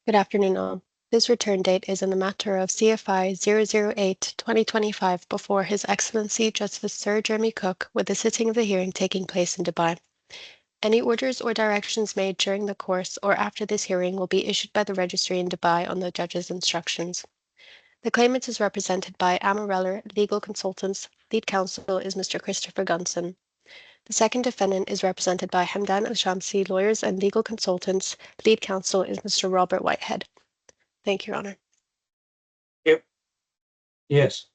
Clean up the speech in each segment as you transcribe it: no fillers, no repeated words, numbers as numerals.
Good afternoon, all. This return date is in the matter of CFI 008-2025 before His Excellency Justice Sir Jeremy Cooke, with the sitting of the hearing taking place in Dubai. Any orders or directions made during the course or after this hearing will be issued by the registry in Dubai on the judge's instructions. The claimant is represented by Amareller Legal Consultants. Lead counsel is Mr. Christopher Gunson. The second defendant is represented by Hamdan Al-Shamsi Lawyers and Legal Consultants. Lead counsel is Mr. Robert Whitehead. Thank you, Your Honor. Yep. Yes.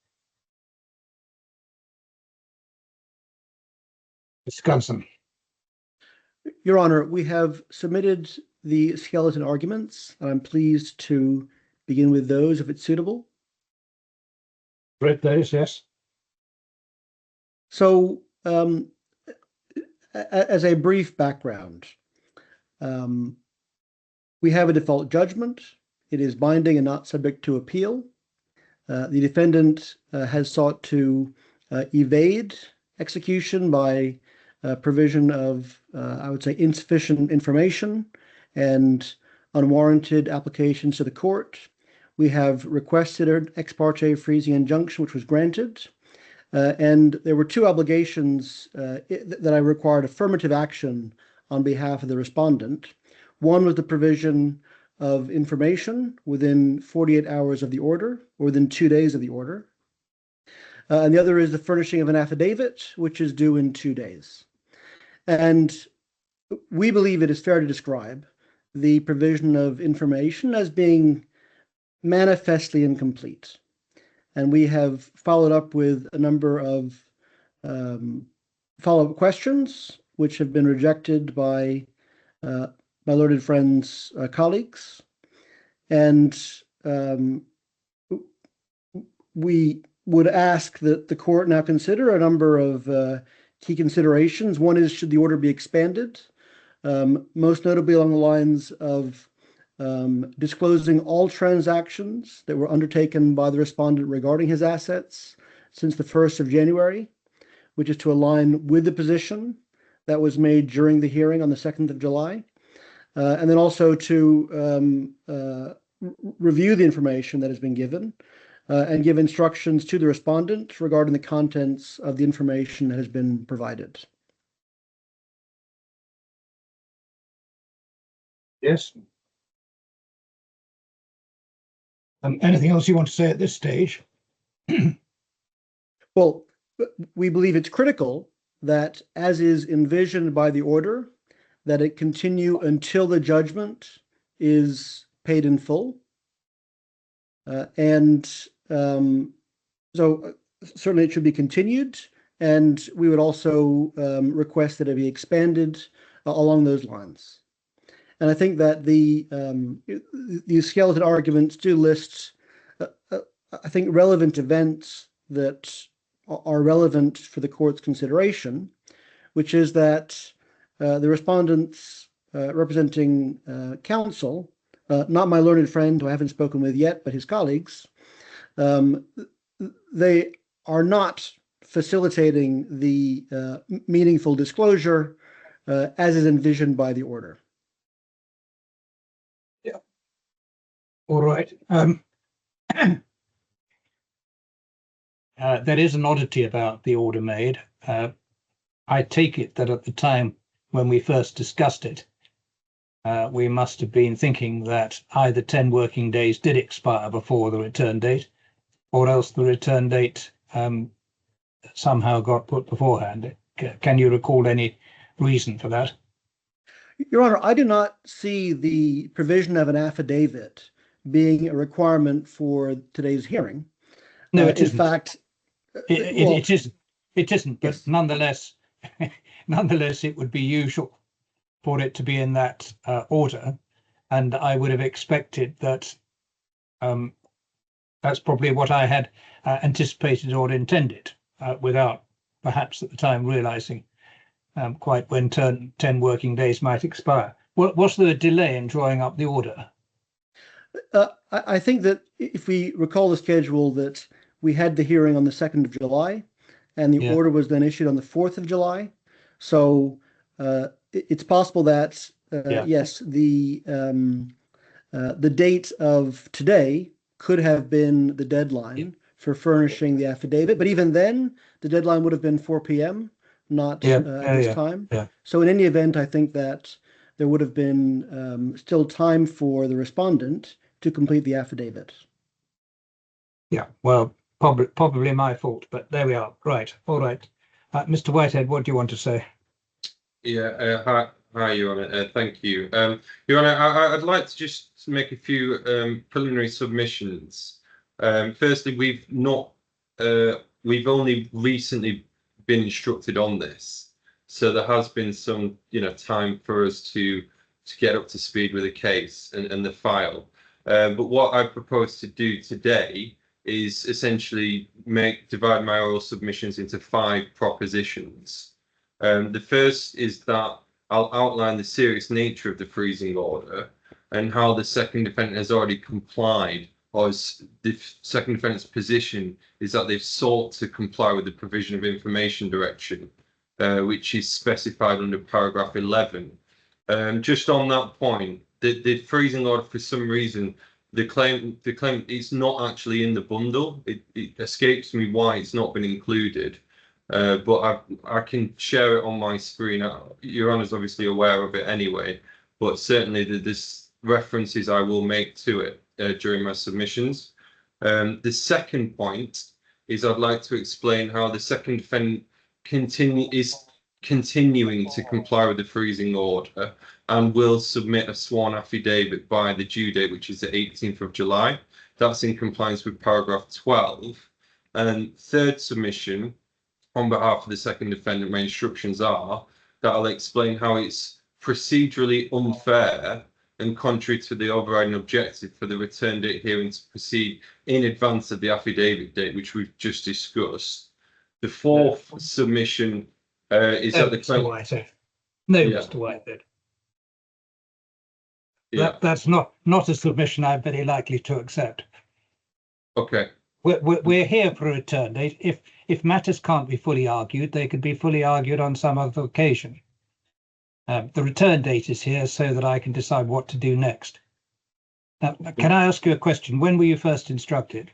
Mr. Gunson. Your Honor, we have submitted the skeleton arguments. I'm pleased to begin with those if it's suitable. Read those, yes. So, as a brief background, we have a default judgment. It is binding and not subject to appeal. The defendant has sought to evade execution by provision of, I would say, insufficient information and unwarranted applications to the court. We have requested an ex parte freezing injunction, which was granted. And there were two obligations that I required affirmative action on behalf of the respondent. One was the provision of information within 48 hours of the order, or within 2 days of the order. And the other is the furnishing of an affidavit, which is due in 2 days. And we believe it is fair to describe the provision of information as being manifestly incomplete. And we have followed up with a number of follow-up questions, which have been rejected by my learned friend's colleagues. And we would ask that the court now consider a number of key considerations. One is, should the order be expanded? Most notably along the lines of disclosing all transactions that were undertaken by the respondent regarding his assets since the 1st of January, which is to align with the position that was made during the hearing on the 2nd of July. And then also to review the information that has been given and give instructions to the respondent regarding the contents of the information that has been provided. Yes. Anything else you want to say at this stage? Well, we believe it's critical that, as is envisioned by the order, that it continue until the judgment is paid in full. So certainly it should be continued, and we would also request that it be expanded along those lines. And I think that the skeleton arguments do list, I think, relevant events that are relevant for the court's consideration, which is that the respondents representing counsel, not my learned friend who I haven't spoken with yet, but his colleagues, they are not facilitating the meaningful disclosure as is envisioned by the order. Yeah. All right. There is an oddity about the order made. I take it that at the time when we first discussed it, we must have been thinking that either 10 working days did expire before the return date, or else the return date somehow got put beforehand. Can you recall any reason for that? Your Honor, I do not see the provision of an affidavit being a requirement for today's hearing. No, it isn't. In fact, it isn't. It isn't. But yes. Nonetheless, it would be usual for it to be in that order, and I would have expected that. That's probably what I had anticipated or intended, without perhaps at the time realizing quite when 10 working days might expire. Was there a delay in drawing up the order? I think that if we recall the schedule, that we had the hearing on the 2nd of July, and the order was then issued on the 4th of July. So it's possible that, yes, the The date of today could have been the deadline for furnishing the affidavit, but even then, the deadline would have been 4 p.m., not at this time. Yeah. So in any event, I think that there would have been still time for the respondent to complete the affidavit. Yeah, well, probably my fault, but there we are. Right, all right. Mr. Whitehead, what do you want to say? Yeah, hi, Your Honour. Thank you. Your Honour, I'd like to just make a few preliminary submissions. Firstly, we've only recently been instructed on this, so there has been some, time for us to get up to speed with the case and the file. But what I propose to do today is essentially divide my oral submissions into 5 propositions. The first is that I'll outline the serious nature of the freezing order and how the second defendant has already complied, or the second defendant's position is that they've sought to comply with the provision of information direction, which is specified under paragraph 11. Just on that point, the freezing order, for some reason, the claim it's not actually in the bundle. It escapes me why it's not been included. But I can share it on my screen. Your Honour's obviously aware of it anyway, but certainly there's references I will make to it during my submissions. The second point is I'd like to explain how the second defendant is continuing to comply with the freezing order and will submit a sworn affidavit by the due date, which is the 18th of July. That's in compliance with paragraph 12. And third submission, on behalf of the second defendant, my instructions are that I'll explain how it's procedurally unfair and contrary to the overriding objective for the return date hearing to proceed in advance of the affidavit date, which we've just discussed. The fourth submission is that the Mr. Whitehead. No, Yeah. Mr. Whitehead. Yeah. That's not a submission I'm very likely to accept. Okay. We're here for a return date. If matters can't be fully argued, they could be fully argued on some other occasion. The return date is here so that I can decide what to do next. Now, can I ask you a question? When were you first instructed?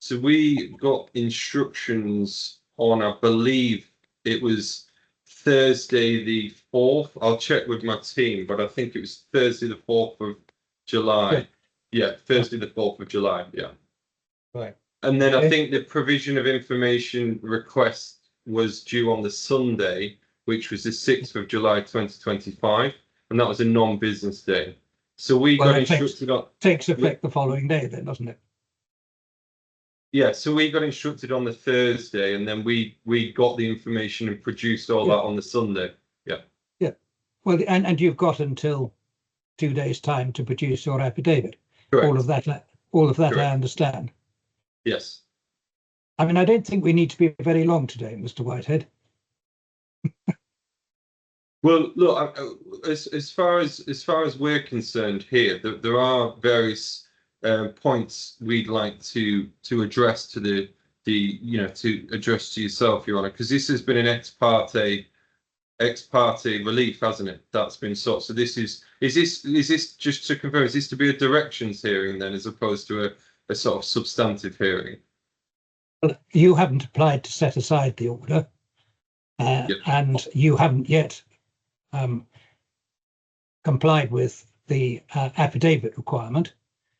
So we got instructions on, I believe it was Thursday the 4th. I'll check with my team, but I think it was Thursday the 4th of July. Yeah, Thursday the 4th of July. Yeah. Right. And then I think the provision of information request was due on the Sunday, which was the 6th of July 2025, and that was a non-business day. So we got instructed on takes effect the following day, then, doesn't it? Yeah, so we got instructed on the Thursday, and then we got the information and produced all that on the Sunday. Yeah. Yeah. Well, and you've got until 2 days' time to produce your affidavit. Correct. All of that Correct. I understand. Yes. I mean, I don't think we need to be very long today, Mr. Whitehead. Well, look, as far as we're concerned here, there are various points we'd like to address to to address to yourself, Your Honour, because this has been an ex parte relief, hasn't it? That's been sought. So this is this just to confirm? Is this to be a directions hearing then, as opposed to a sort of substantive hearing? Well, you haven't applied to set aside the order, and you haven't yet complied with the affidavit requirement.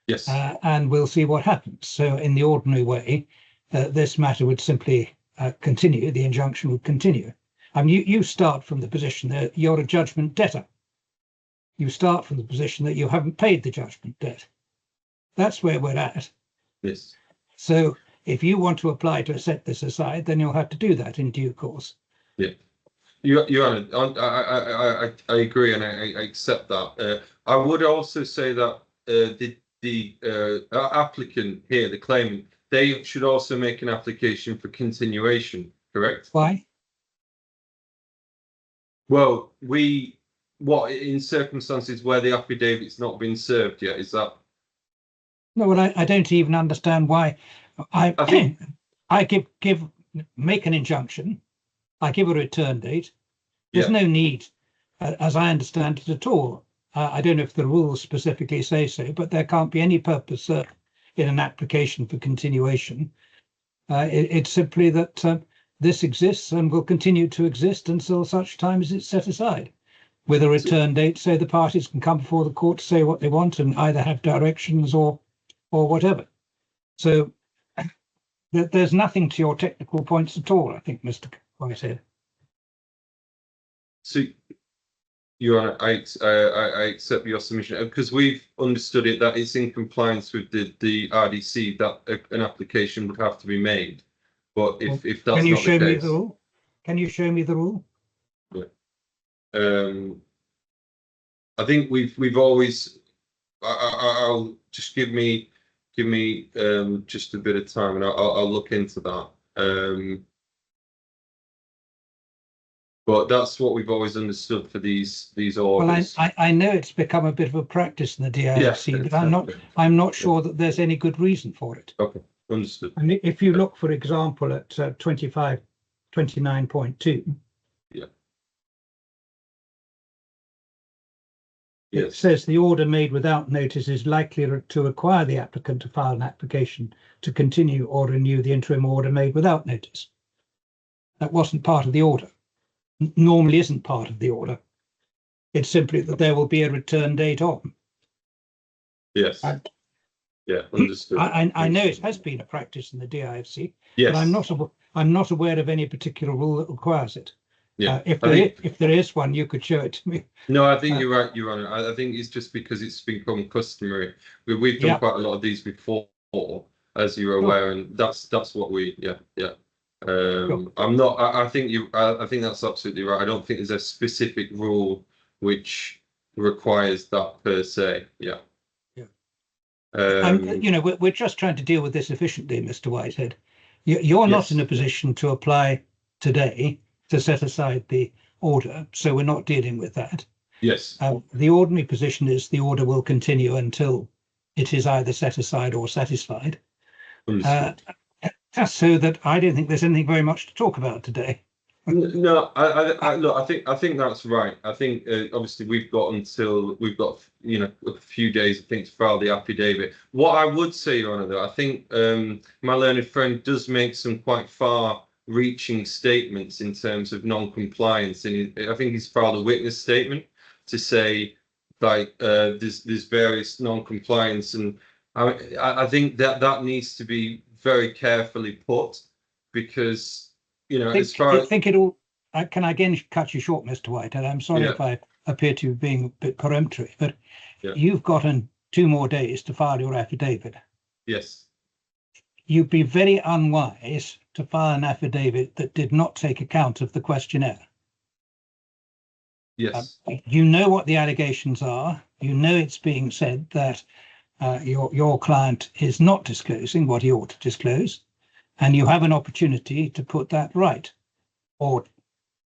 Yes. And we'll see what happens. So in the ordinary way, this matter would simply continue. The injunction would continue. I mean, you start from the position that you're a judgment debtor. You start from the position that you haven't paid the judgment debt. That's where we're at. Yes. So if you want to apply to set this aside, then you'll have to do that in due course. Yeah. Your Honour, I agree and I accept that. I would also say that the applicant here, the claimant, they should also make an application for continuation, correct? Why? Well, in circumstances where the affidavit's not been served yet, is that? No, well, I don't even understand why. I think I make an injunction. I give a return date. There's no need, as I understand it at all, I don't know if the rules specifically say so, but there can't be any purpose served in an application for continuation. It's simply that this exists and will continue to exist until such time as it's set aside, with a return date, so the parties can come before the court to say what they want and either have directions or whatever. So there's nothing to your technical points at all, I think, Mr. Whitehead. So, Your Honour, I accept your submission because we've understood it that it's in compliance with the RDC that an application would have to be made. But if that's not the case, can you show me the rule? Can you show me the rule? Yeah. I think we've always. I'll just give me just a bit of time and I'll look into that. But that's what we've always understood for these orders. Well, I know it's become a bit of a practice in the DIFC, Yeah, but I'm not sure that there's any good reason for it. Okay, understood. And if you look, for example, at 29.2, Yeah. it Yes. says the order made without notice is likely to require the applicant to file an application to continue or renew the interim order made without notice. That wasn't part of the order. Normally isn't part of the order. It's simply that there will be a return date on. Yes. Yeah, understood. I know it has been a practice in the DIFC, Yes. but I'm not aware of any particular rule that requires it. Yeah. If there is one, you could show it to me. No, I think you're right, Your Honour. I think it's just because it's become customary. We've done quite a lot of these before, as you're aware, and that's what we I'm not. I think that's absolutely right. I don't think there's a specific rule which requires that per se. Yeah. We're just trying to deal with this efficiently, Mr. Whitehead. You're not in a position to apply today to set aside the order, so we're not dealing with that. Yes. The ordinary position is the order will continue until it is either set aside or satisfied. So that I don't think there's anything very much to talk about today. No, look, I think that's right. I think obviously we've got a few days, I think, to file the affidavit. What I would say, Your Honour, though, I think my learned friend does make some quite far-reaching statements in terms of non-compliance, and I think he's filed a witness statement to say like there's various non-compliance, and I think that needs to be very carefully put, because as far as can I again cut you short, Mr. Whitehead? I'm sorry if I appear to be being a bit peremptory, but you've gotten 2 more days to file your affidavit. Yes. You'd be very unwise to file an affidavit that did not take account of the questionnaire. Yes. You know what the allegations are. You know it's being said that your client is not disclosing what he ought to disclose, and you have an opportunity to put that right, or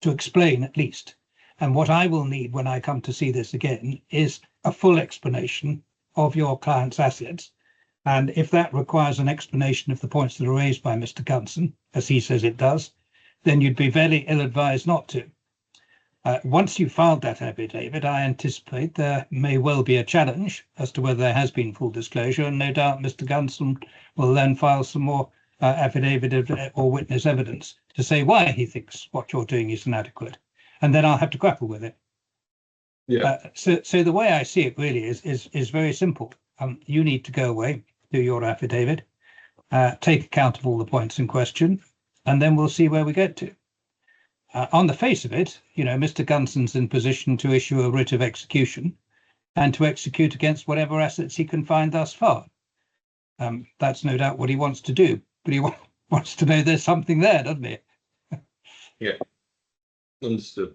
to explain at least. And what I will need when I come to see this again is a full explanation of your client's assets. And if that requires an explanation of the points that are raised by Mr. Gunson, as he says it does, then you'd be very ill-advised not to. Once you've filed that affidavit, I anticipate there may well be a challenge as to whether there has been full disclosure, and no doubt Mr. Gunson will then file some more affidavit or witness evidence to say why he thinks what you're doing is inadequate, and then I'll have to grapple with it. Yeah. So the way I see it really is very simple. You need to go away, do your affidavit, take account of all the points in question, and then we'll see where we get to. On the face of it, Mr. Gunson's in position to issue a writ of execution and to execute against whatever assets he can find thus far. That's no doubt what he wants to do, but he wants to know there's something there, doesn't he? Yeah, understood.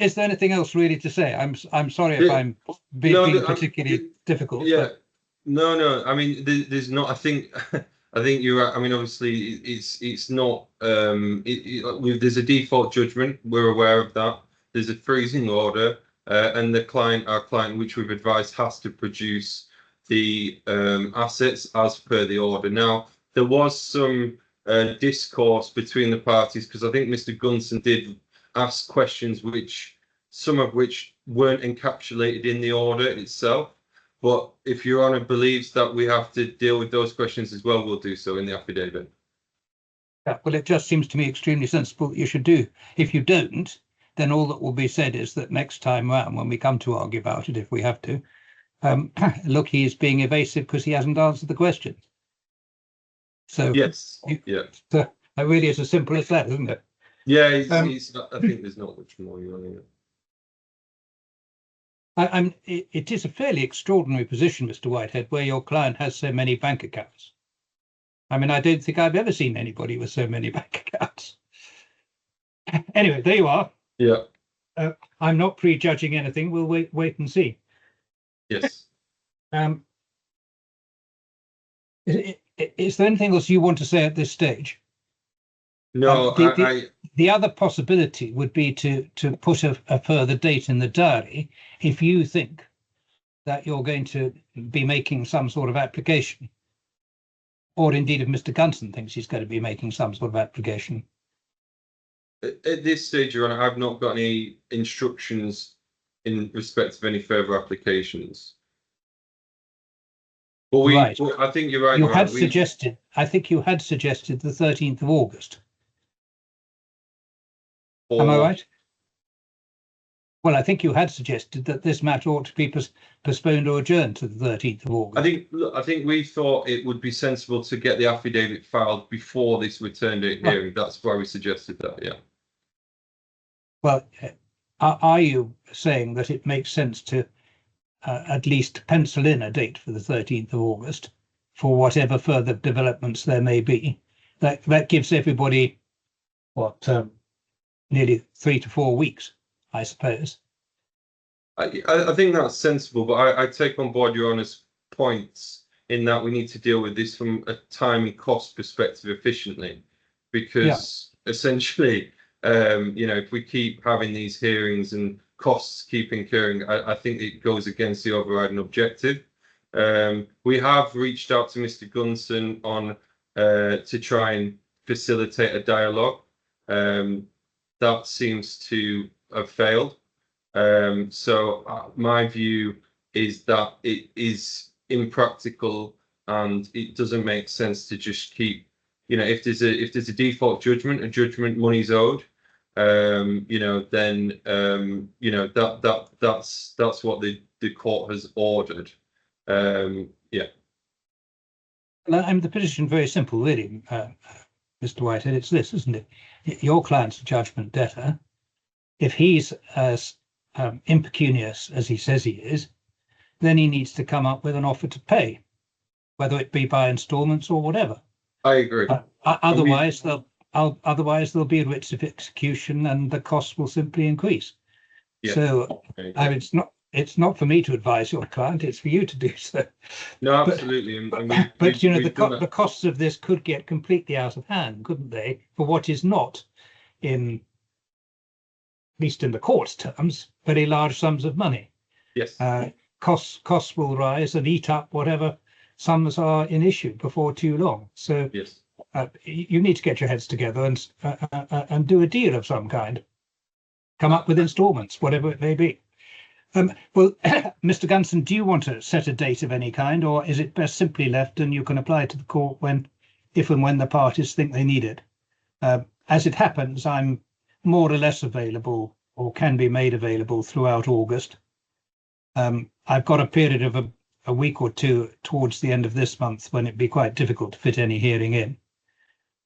Is there anything else really to say? I'm sorry if I'm being particularly difficult. Yeah, but... no. I mean, there's not. I think you're right. I mean, obviously, it's not. There's a default judgment. We're aware of that. There's a freezing order, and our client, which we've advised, has to produce the assets as per the order. Now, there was some discourse between the parties, because I think Mr. Gunson did ask questions, some of which weren't encapsulated in the order itself. But if Your Honour believes that we have to deal with those questions as well, we'll do so in the affidavit. Yeah, well, it just seems to me extremely sensible that you should do. If you don't, then all that will be said is that next time round, when we come to argue about it, if we have to, look, he is being evasive because he hasn't answered the question. So yes, yeah, so it really is as simple as that, isn't it? Yeah, he's not, I think there's not much more, Your Honour. It is a fairly extraordinary position, Mr. Whitehead, where your client has so many bank accounts. I mean, I don't think I've ever seen anybody with so many bank accounts. Anyway, there you are. Yeah. I'm not prejudging anything. We'll wait and see. Yes. Is there anything else you want to say at this stage? No, the other possibility would be to put a further date in the diary if you think that you're going to be making some sort of application, or indeed if Mr. Gunson thinks he's going to be making some sort of application. At this stage, Your Honour, I've not got any instructions in respect of any further applications. But Right. I think you're right. You had suggested, I think you had suggested the 13th of August. Am I right? Well, I think you had suggested that this matter ought to be postponed or adjourned to the 13th of August. I think we thought it would be sensible to get the affidavit filed before this return date hearing. That's why we suggested that, yeah. Well, are you saying that it makes sense to at least pencil in a date for the 13th of August for whatever further developments there may be? That gives everybody, what, nearly 3 to 4 weeks, I suppose. I think that's sensible, but I take on board Your Honour's points in that we need to deal with this from a time and cost perspective efficiently, because essentially, if we keep having these hearings and costs keep incurring, I think it goes against the overriding objective. We have reached out to Mr. Gunson on to try and facilitate a dialogue. That seems to have failed. So my view is that it is impractical and it doesn't make sense to just keep, if there's a default judgment, a judgment money's owed, then that's what the court has ordered. Yeah. And the position very simple, really, Mr. Whitehead. It's this, isn't it? Your client's a judgment debtor. If he's as impecunious as he says he is, then he needs to come up with an offer to pay, whether it be by instalments or whatever. I agree. Otherwise, there'll be writs of execution, and the costs will simply increase. Yeah, so, it's not for me to advise your client; it's for you to do so. No, absolutely. But the costs of this could get completely out of hand, couldn't they? For what is not, at least in the court's terms, very large sums of money. Yes. Costs will rise and eat up whatever sums are in issue before too long. So yes. You need to get your heads together and do a deal of some kind. Come up with instalments, whatever it may be. Well, Mr. Gunson, do you want to set a date of any kind, or is it best simply left and you can apply to the court if and when the parties think they need it? As it happens, I'm more or less available, or can be made available, throughout August. I've got a period of a week or two towards the end of this month when it'd be quite difficult to fit any hearing in.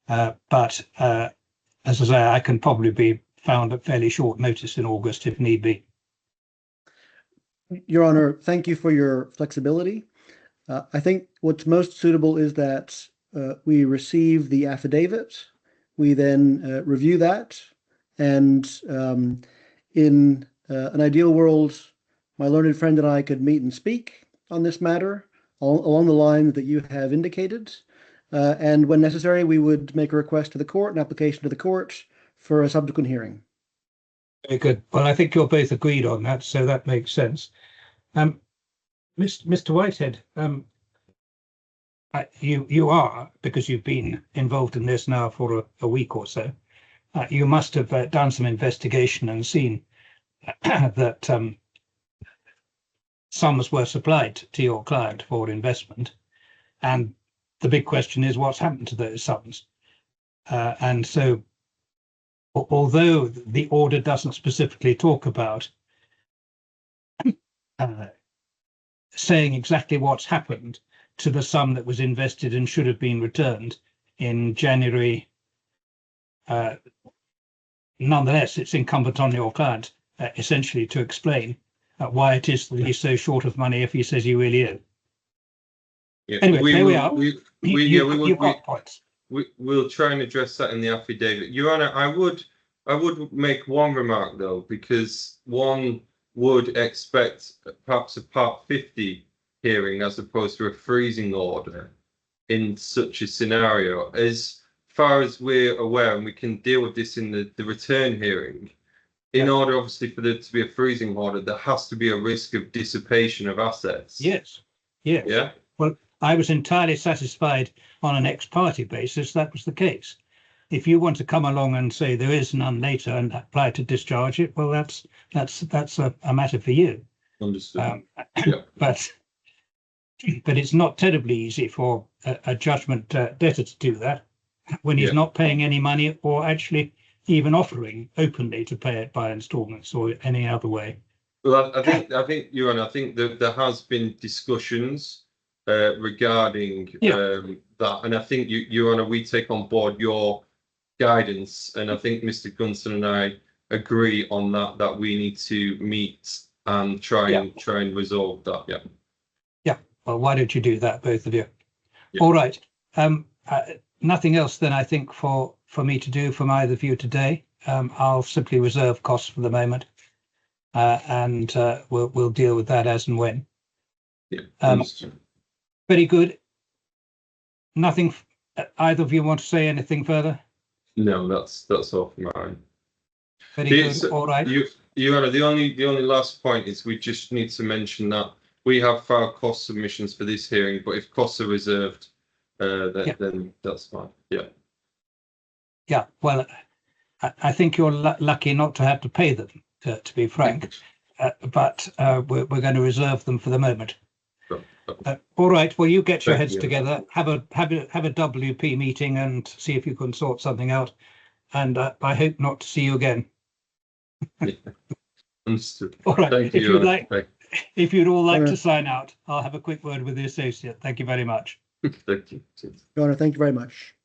But as I say, I can probably be found at fairly short notice in August if need be. Your Honor, thank you for your flexibility. I think what's most suitable is that we receive the affidavit, we then review that, and in an ideal world, my learned friend and I could meet and speak on this matter along the lines that you have indicated. And when necessary, we would make a request to the court, an application to the court for a subsequent hearing. Very good. Well, I think you're both agreed on that, so that makes sense. Mr. Whitehead, you are, because you've been involved in this now for a week or so, you must have done some investigation and seen that sums were supplied to your client for investment. And the big question is what's happened to those sums. And so, although the order doesn't specifically talk about saying exactly what's happened to the sum that was invested and should have been returned in January, nonetheless, it's incumbent on your client essentially to explain why it is that he's so short of money if he says he really is. Yeah. Anyway, there we are. You've got points. We'll try and address that in the affidavit. Your Honour, I would make one remark though, because one would expect perhaps a Part 50 hearing as opposed to a freezing order in such a scenario. As far as we're aware, and we can deal with this in the return hearing, in order obviously for there to be a freezing order, there has to be a risk of dissipation of assets. Yes. Yes. Yeah. Well, I was entirely satisfied on an ex-parte basis that was the case. If you want to come along and say there is none later and apply to discharge it, well, that's a matter for you. Understood. Yeah. But it's not terribly easy for a judgment debtor to do that when he's not paying any money or actually even offering openly to pay it by installments or any other way. Well, I think, Your Honour, I think that there has been discussions regarding that, and I think Your Honour, we take on board your guidance, and I think Mr. Gunson and I agree on that we need to meet and try and resolve that. Yeah. Yeah. Well, why don't you do that, both of you? Yeah. All right. Nothing else then, I think, for me to do from either of you today. I'll simply reserve costs for the moment, and we'll deal with that as and when. Yeah. Very good. Nothing. Either of you want to say anything further? No, that's all from mine. Very good. All right. Your Honour, the only last point is we just need to mention that we have filed cost submissions for this hearing, but if costs are reserved, then that's fine. Yeah. Yeah. Well, I think you're lucky not to have to pay them, to be frank, but we're going to reserve them for the moment. All right. Well, you get your heads together, have a WP meeting, and see if you can sort something out. And I hope not to see you again. Understood. All right. Thank if you, you'd like, if you'd all like to sign out, I'll have a quick word with the associate. Thank you very much. Thank you. Your Honour, thank you very much.